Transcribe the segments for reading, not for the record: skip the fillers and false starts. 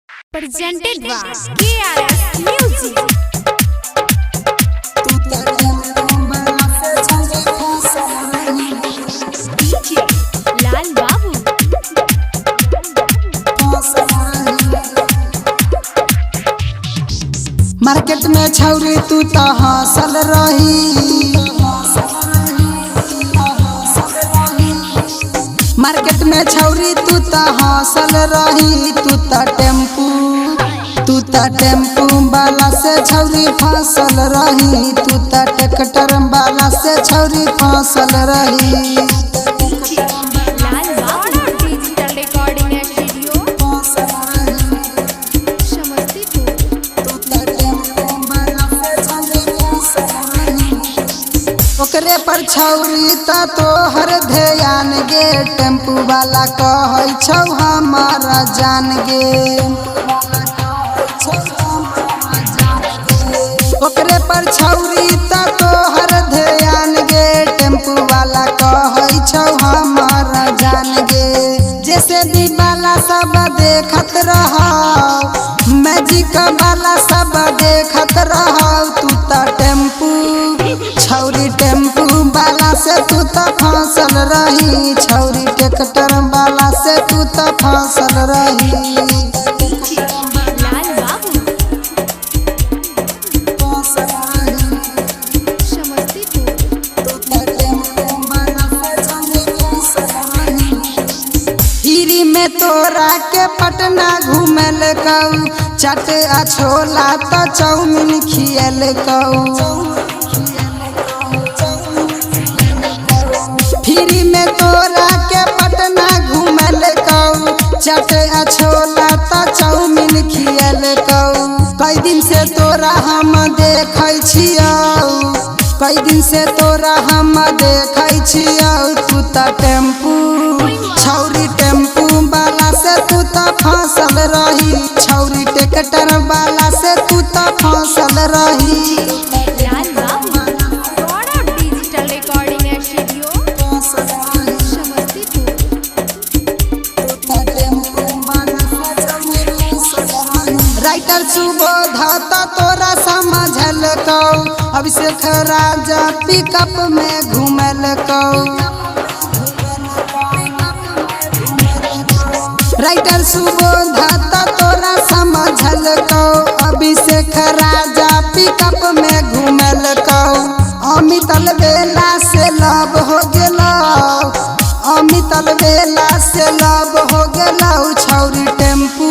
presented by KRS Music. DJ लाल बाबू। Market में छौरी तू तो हंसल रही, मार्केट में छौरी तू तो हंसल रही। तू तो टेम्पू वाला से छौरी फसल रही, तू तो ट्रैक्टर वाला से छौरी फसल रही। लाल बाबू डिजिटल रिकॉर्डिंग स्टूडियो समस्तीपुर। ओकरे पर छौरी तो हर ध्यान गे, टेम्पू वाला कहै छौ हमारा जान गे। ओकरे पर छौरी तो हर ध्यान गे, टेम्पू वाला कहै छौ हमारा जान गे। जैसे दीवाला सब देखत रहो, मैजिक वाला सब देखत रहो। तू तो टेम्पू छौरी, टेम्पू वाला से तू तो फसल रही, छौरी ट्रैक्टर वाला से तू तो फसल रही। लाल बाबू समस्तीपुर। हिरी में तोरा के पटना घूमल कऊ, चाट आ छोला तो चाउमीन खियल कऊ। हिरी में तोरा के पटना घूमल कऊ, चाट आ छोला तो चाउमीन खियल कऊ। कई दिन से तोरा हम देखै छियौ, कई दिन से तोरा हम देखै छियौ। तू तो टेम्पू छौरी, टेम्पू वाला से तू तो फसल रही, छौरी ट्रैक्टर वाला से तू तो फसल रही। लाल बाबू digital recording studio Samastipur. Writer Subodh तो तोरा समझल कऊ, अभिषेक राजा पिकअप में घूमल कऊ। राइटर सुबोध तो तोरा समझल कऊ, अभिषेक राजा पिकअप में घूमल कऊ। अमितल बेला से लव हो गेलौ, अमितल बेला से लव हो गेलौ। छौरी टेम्पू,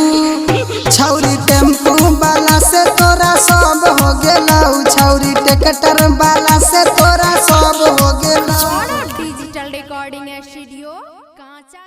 छौरी टेम्पू वाला से तोरा सब हो गेलौ, छौरी ट्रैक्टर वाला से तोरा सब हो गेलौ। डिजिटल रिकॉर्डिंग स्टूडियो कांचा।